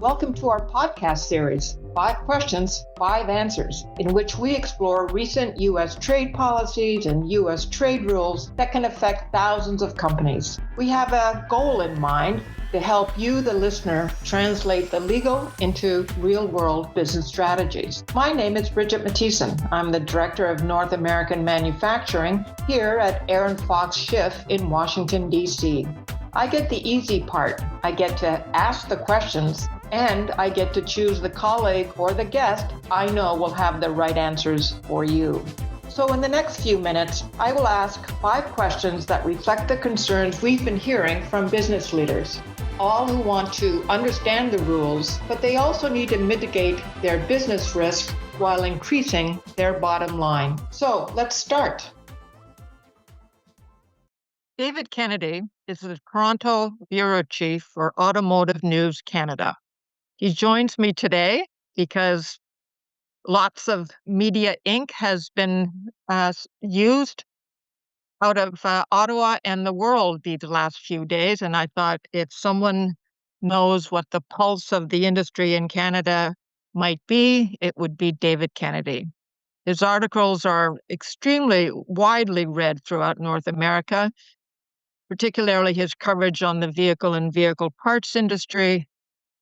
Welcome to our podcast series, 5 Questions, 5 Answers, in which we explore recent U.S. trade policies and U.S. trade rules that can affect thousands of companies. We have a goal in mind to help you, the listener, translate the legal into real-world business strategies. My name is Bridget Mathieson. I'm the Director of North American Manufacturing here at Aaron Fox Schiff in Washington, D.C. I get the easy part. I get to ask the questions, and I get to choose the colleague or the guest I know will have the right answers for you. So in the next few minutes, I will ask 5 questions that reflect the concerns we've been hearing from business leaders, all who want to understand the rules, but they also need to mitigate their business risk while increasing their bottom line. So let's start. David Kennedy is the Toronto Bureau Chief for Automotive News Canada. He joins me today because lots of Media Inc. has been used out of Ottawa and the world these last few days, and I thought if someone knows what the pulse of the industry in Canada might be, it would be David Kennedy. His articles are extremely widely read throughout North America, particularly his coverage on the vehicle and vehicle parts industry,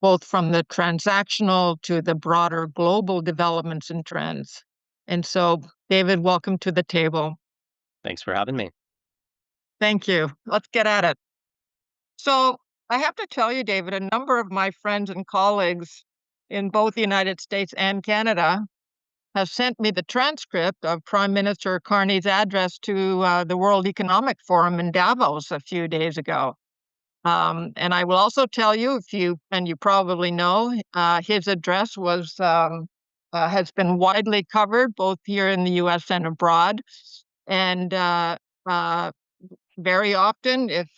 both from the transactional to the broader global developments and trends. And so, David, welcome to the table. Thanks for having me. Thank you. Let's get at it. So I have to tell you, David, a number of my friends and colleagues in both the United States and Canada have sent me the transcript of Prime Minister Carney's address to the World Economic Forum in Davos a few days ago. And I will also tell you, you probably know, his address has been widely covered both here in the U.S. and abroad, and very often, if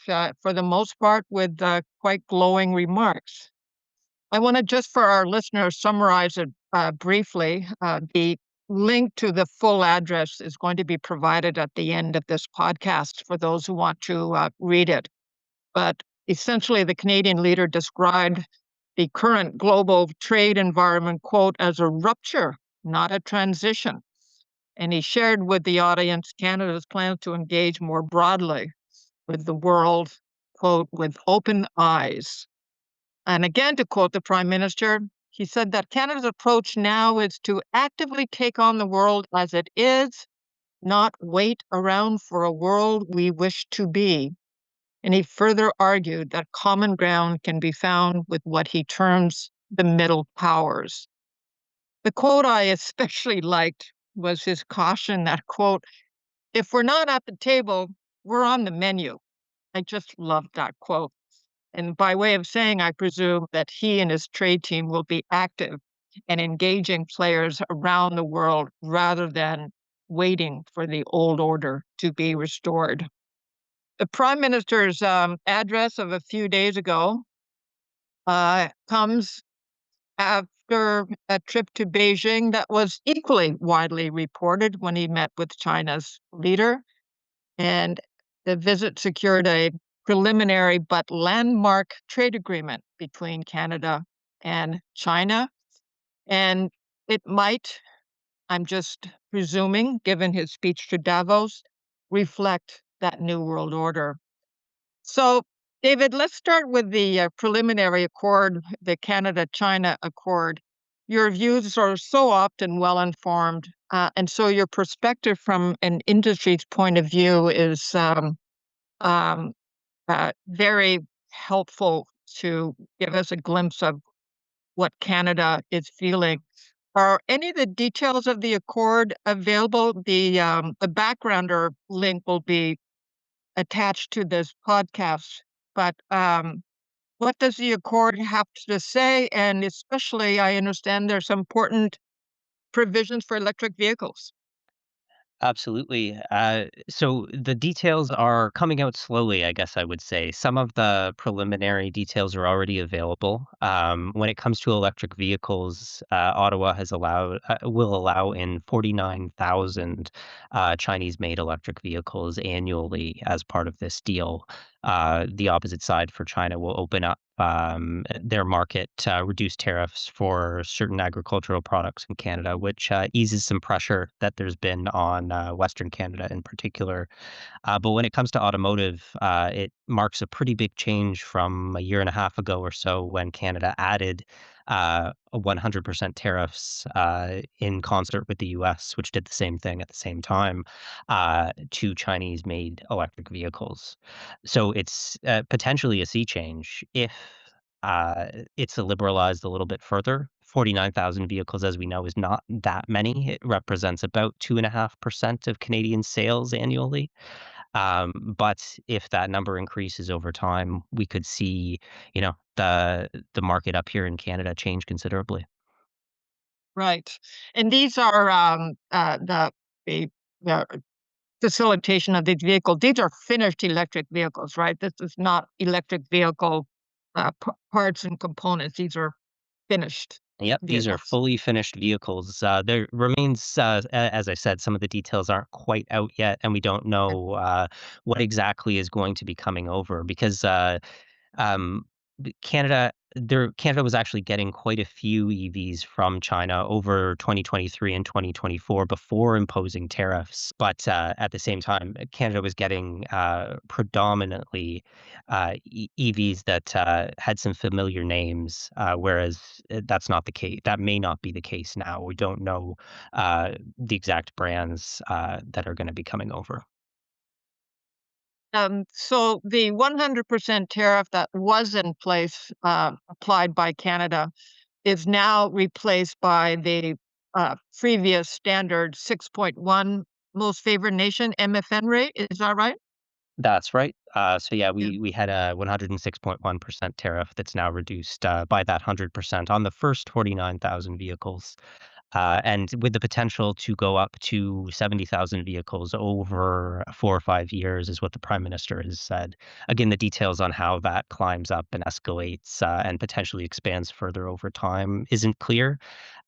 for the most part, with quite glowing remarks. I want to just for our listeners summarize it briefly. The link to the full address is going to be provided at the end of this podcast for those who want to read it. But essentially, the Canadian leader described the current global trade environment, quote, as a rupture, not a transition. And he shared with the audience Canada's plans to engage more broadly with the world, quote, with open eyes. And again, to quote the Prime Minister, he said that Canada's approach now is to actively take on the world as it is, not wait around for a world we wish to be. And he further argued that common ground can be found with what he terms the middle powers. The quote I especially liked was his caution that, quote, if we're not at the table, we're on the menu. I just loved that quote. And by way of saying, I presume that he and his trade team will be active and engaging players around the world rather than waiting for the old order to be restored. The Prime Minister's address of a few days ago comes after a trip to Beijing that was equally widely reported when he met with China's leader. And the visit secured a preliminary but landmark trade agreement between Canada and China. And it might, I'm just presuming, given his speech to Davos, reflect that new world order. So, David, let's start with the preliminary accord, the Canada-China Accord. Your views are so often well-informed, and so your perspective from an industry's point of view is very helpful to give us a glimpse of what Canada is feeling. Are any of the details of the accord available? The backgrounder link will be attached to this podcast. But what does the accord have to say? And especially, I understand there's some important provisions for electric vehicles. Absolutely. So the details are coming out slowly, I guess I would say. Some of the preliminary details are already available. When it comes to electric vehicles, Ottawa will allow in 49,000 Chinese-made electric vehicles annually as part of this deal. the opposite side for China will open up their market, reduce tariffs for certain agricultural products in Canada, which eases some pressure that there's been on Western Canada in particular. But when it comes to automotive, it marks a pretty big change from a year and a half ago or so when Canada added a 100% tariffs in concert with the US, which did the same thing at the same time to Chinese made electric vehicles. So it's potentially a sea change if it's liberalized a little bit further. 49,000 vehicles, as we know, is not that many. It represents about 2.5% of Canadian sales annually. But if that number increases over time, we could see, the market up here in Canada change considerably. Right. And these are the the facilitation of these vehicles. These are finished electric vehicles, right? This is not electric vehicle parts and components. These are finished Yep, these are vehicles. fully finished vehicles. There remains, as I said, some of the details aren't quite out yet, and we don't Yeah. know what exactly is going to be coming over because Um, Canada was actually getting quite a few EVs from China over 2023 and 2024 before imposing tariffs, but, at the same time, Canada was getting, predominantly, EVs that, had some familiar names, whereas, that's not the case. That may not be the case now. We don't know, the exact brands, that are gonna be coming over. So the 100% tariff that was in place, applied by Canada, is now replaced by the previous standard 6.1 most favored nation MFN rate. Is that right? That's right. So yeah, Yeah. we had a 106.1% tariff that's now reduced by that 100% on the first 49,000 vehicles, and with the potential to go up to 70,000 vehicles over 4 or 5 years, is what the Prime Minister has said. Again, the details on how that climbs up and escalates and potentially expands further over time isn't clear,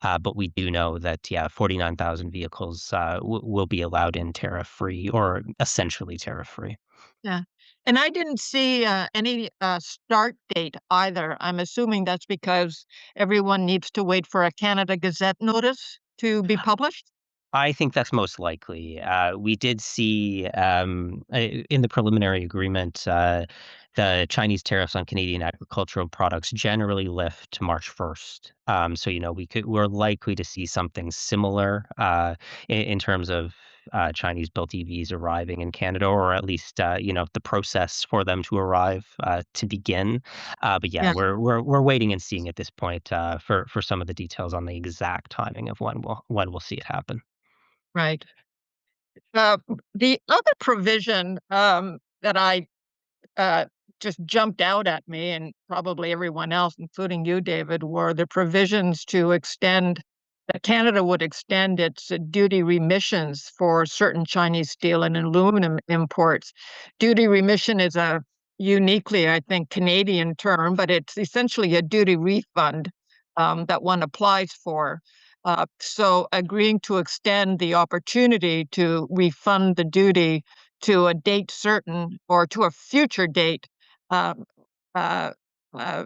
but we do know that yeah, 49,000 vehicles will be allowed in tariff free or essentially tariff free. Yeah. And I didn't see any start date either. I'm assuming that's because everyone needs to wait for a Canada Gazette notice to be published. I think that's most likely. We did see in the preliminary agreement, the Chinese tariffs on Canadian agricultural products generally lift to March 1st. So we're likely to see something similar in terms of Chinese built EVs arriving in Canada, or at least the process for them to arrive to begin. But yeah, Yeah. we're waiting and seeing at this point for some of the details on the exact timing of when we'll see it happen. Right. Uh, the other provision that I just jumped out at me and probably everyone else, including you, David, were the provisions to extend that Canada would extend its duty remissions for certain Chinese steel and aluminum imports. Duty remission is a uniquely, I think, Canadian term, but it's essentially a duty refund that one applies for. So agreeing to extend the opportunity to refund the duty to a date certain or to a future date um, uh, uh,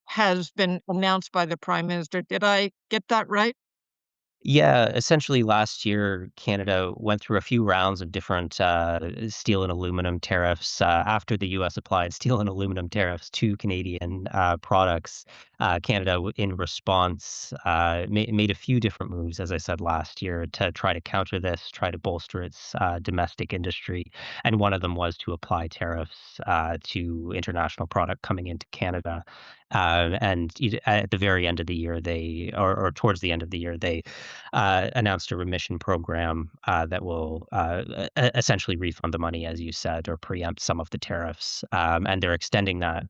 has been announced by the Prime Minister. Did I get that right? Yeah, essentially last year, Canada went through a few rounds of different steel and aluminum tariffs after the U.S. applied steel and aluminum tariffs to Canadian products. Canada, in response, made a few different moves, as I said last year, to try to counter this, try to bolster its domestic industry, and one of them was to apply tariffs to international product coming into Canada. At the very end of the year, or towards the end of the year, they announced a remission program that will essentially refund the money, as you said, or preempt some of the tariffs. And they're extending that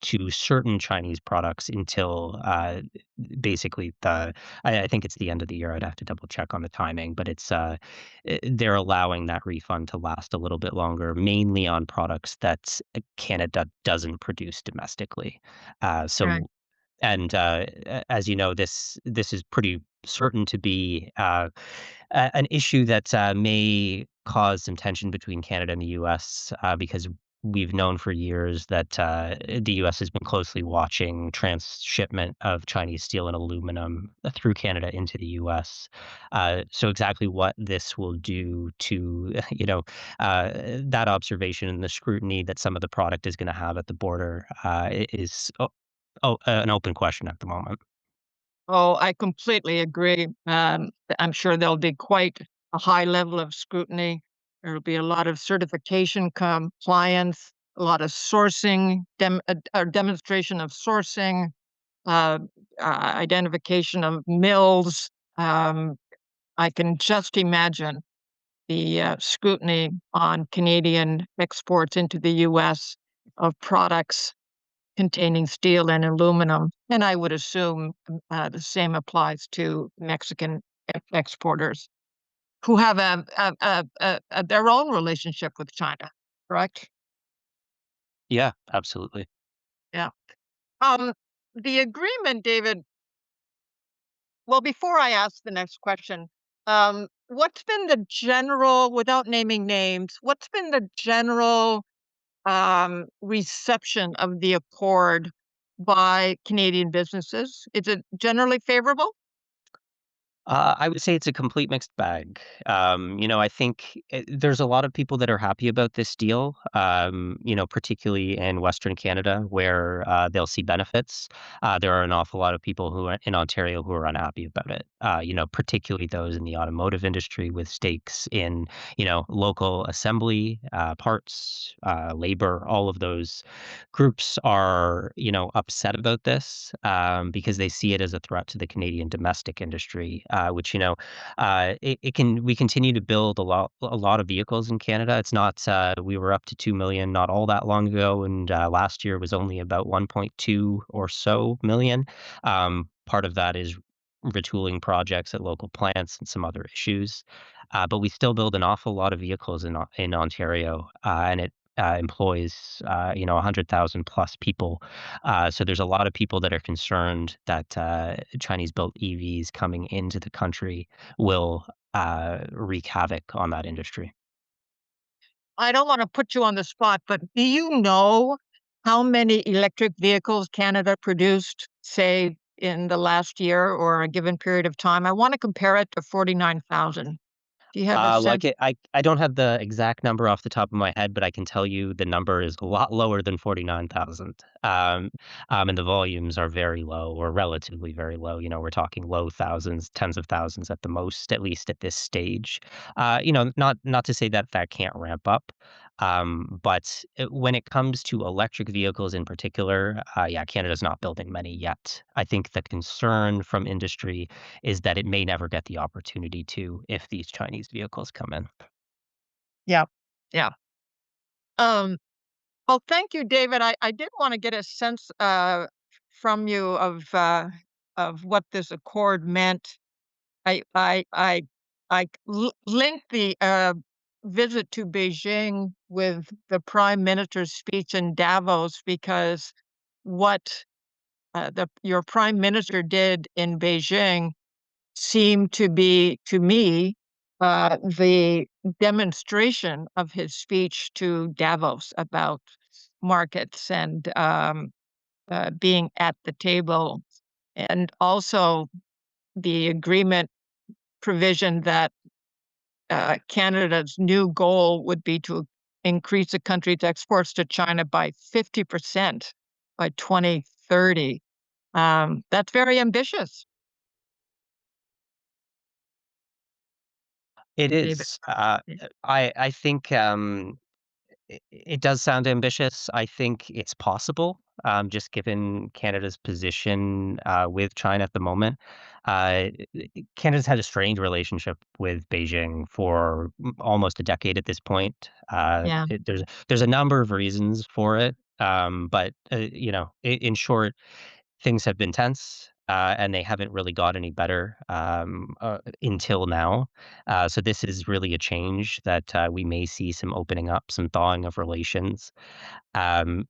to certain Chinese products until basically I think it's the end of the year. I'd have to double check on the timing, but they're allowing that refund to last a little bit longer, mainly on products that Canada doesn't produce domestically. Right. So and as you know, this is pretty certain to be an issue that may cause some tension between Canada and the U.S. Because we've known for years that the U.S. has been closely watching transshipment of Chinese steel and aluminum through Canada into the U.S. So exactly what this will do to that observation and the scrutiny that some of the product is going to have at the border is an open question at the moment. Oh, I completely agree. I'm sure there'll be quite a high level of scrutiny. There'll be a lot of certification compliance, a lot of sourcing, or demonstration of sourcing, uh, identification of mills. Um, I can just imagine the scrutiny on Canadian exports into the US of products containing steel and aluminum. And I would assume the same applies to Mexican exporters who have their own relationship with China, correct? Yeah, absolutely. Yeah. Um, the agreement, David, well, before I ask the next question, what's been the general, without naming names, what's been the general reception of the accord by Canadian businesses? Is it generally favorable? I would say it's a complete mixed bag. I think there's a lot of people that are happy about this deal, particularly in Western Canada where they'll see benefits. There are an awful lot of people who are in Ontario who are unhappy about it, particularly those in the automotive industry with stakes in, local assembly, parts, labor, all of those groups are, upset about this because they see it as a threat to the Canadian domestic industry, which we continue to build a lot of vehicles in Canada. It's not we were up to 2 million not all that long ago, and last year was only about 1.2 or so million. Part of that is retooling projects at local plants and some other issues. But we still build an awful lot of vehicles in Ontario, and it employs 100,000 plus people. So there's a lot of people that are concerned that Chinese-built EVs coming into the country will wreak havoc on that industry. I don't want to put you on the spot, but do you know how many electric vehicles Canada produced, say, in the last year or a given period of time? I want to compare it to 49,000. Do you have a Like sense? I don't have the exact number off the top of my head, but I can tell you the number is a lot lower than 49,000. And the volumes are very low or relatively very low. We're talking low thousands, tens of thousands at the most, at least at this stage. Not to say that that can't ramp up, but when it comes to electric vehicles in particular, yeah, Canada's not building many yet. I think the concern from industry is that it may never get the opportunity to if these Chinese vehicles come in. Yeah. Yeah. Um, well, thank you, David. I did want to get a sense from you of what this accord meant. I I I linked the visit to Beijing with the Prime Minister's speech in Davos because what your Prime Minister did in Beijing seemed to be, to me, the demonstration of his speech to Davos about markets and being at the table, and also the agreement provision that Canada's new goal would be to increase the country's exports to China by 50% by 2030. That's very ambitious, It David. is. I think it does sound ambitious. I think it's possible, just given Canada's position with China at the moment. Uh, Canada's had a strained relationship with Beijing for almost a decade at this point. Yeah. There's a number of reasons for it, but in short, things have been tense, and they haven't really got any better until now. So this is really a change that we may see some opening up, some thawing of relations. When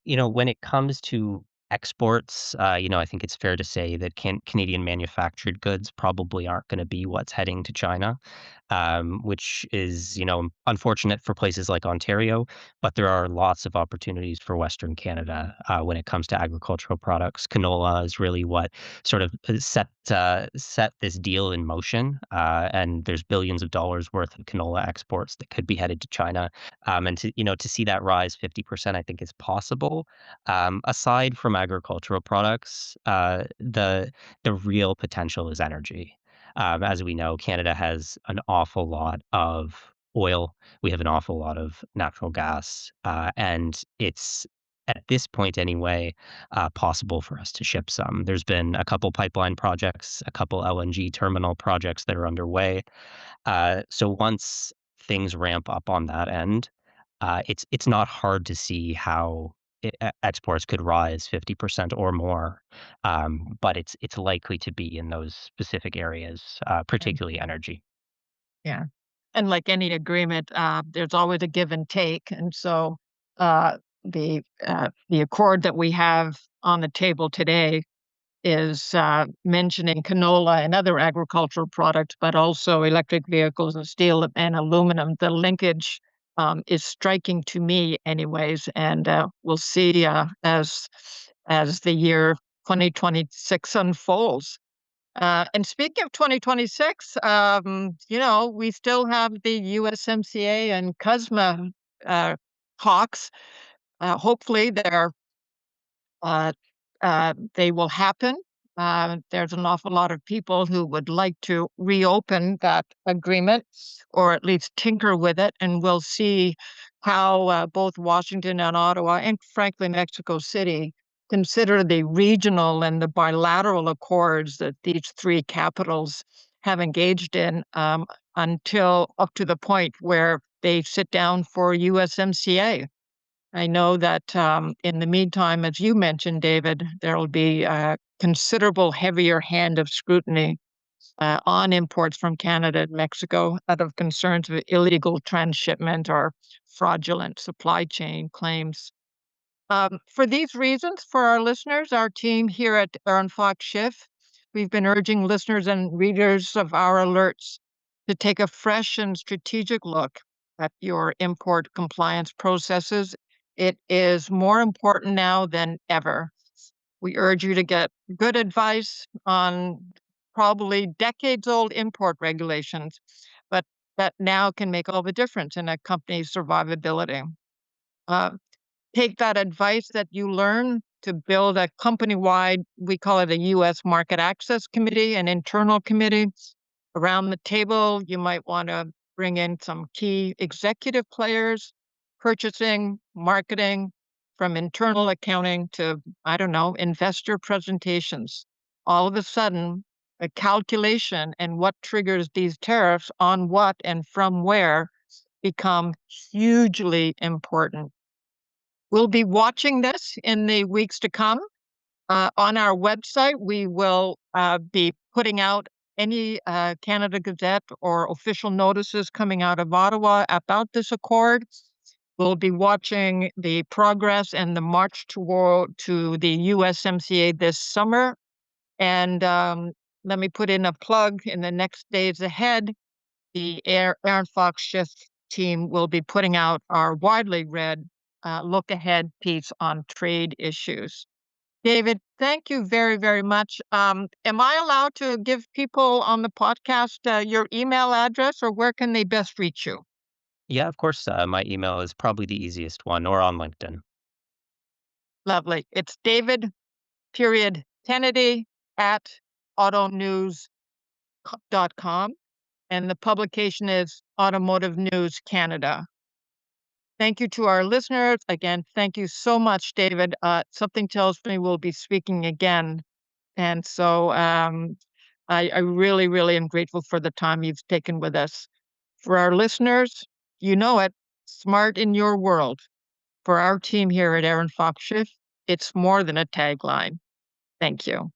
it comes to exports, I think it's fair to say that Canadian manufactured goods probably aren't going to be what's heading to China. which is, unfortunate for places like Ontario, but there are lots of opportunities for Western Canada when it comes to agricultural products. Canola is really what sort of set this deal in motion, and there's billions of dollars worth of canola exports that could be headed to China, and to see that rise 50%, I think is possible. Aside from agricultural products, the real potential is energy. As we know, Canada has an awful lot of oil. We have an awful lot of natural gas, and it's at this point anyway, possible for us to ship some. There's been a couple pipeline projects, a couple LNG terminal projects that are underway. So once things ramp up on that end, it's not hard to see how exports could rise 50% or more, but it's likely to be in those specific areas, And particularly energy. yeah. And like any agreement, there's always a give and take. And so uh, the accord that we have on the table today is mentioning canola and other agricultural products, but also electric vehicles and steel and aluminum. The linkage is striking to me, anyways, and we'll see as the year 2026 unfolds. And speaking of 2026, we still have the USMCA and CUSMA talks. Hopefully, uh, they will happen. There's an awful lot of people who would like to reopen that agreement or at least tinker with it. And we'll see how both Washington and Ottawa, and frankly, Mexico City, consider the regional and the bilateral accords that these three capitals have engaged in until up to the point where they sit down for USMCA. I know that in the meantime, as you mentioned, David, there will be a considerable heavier hand of scrutiny on imports from Canada and Mexico out of concerns of illegal transshipment or fraudulent supply chain claims. For these reasons, for our listeners, our team here at Aaron Fox Schiff, we've been urging listeners and readers of our alerts to take a fresh and strategic look at your import compliance processes. It is more important now than ever. We urge you to get good advice on probably decades old import regulations, but that now can make all the difference in a company's survivability. Uh, Take that advice that you learn to build a company-wide, we call it a U.S. Market Access Committee, an internal committee. Around the table, you might want to bring in some key executive players, purchasing, marketing, from internal accounting to, I don't know, investor presentations. All of a sudden, a calculation and what triggers these tariffs on what and from where become hugely important. We'll be watching this in the weeks to come. On our website, we will be putting out any Canada Gazette or official notices coming out of Ottawa about this accord. We'll be watching the progress and the march to the USMCA this summer. And let me put in a plug in the next days ahead. The Aaron Fox Shift team will be putting out our widely read look ahead piece on trade issues. David, thank you very, very much. Am I allowed to give people on the podcast your email address, or where can they best reach you? Yeah, of course. My email is probably the easiest one, or on LinkedIn. Lovely. It's David period Kennedy at autonews.com, and the publication is Automotive News Canada. Thank you to our listeners. Again, thank you so much, David. Something tells me we'll be speaking again. And so I really, really am grateful for the time you've taken with us. For our listeners, you know it, smart in your world. For our team here at Aaron Fox Schiff, it's more than a tagline. Thank you.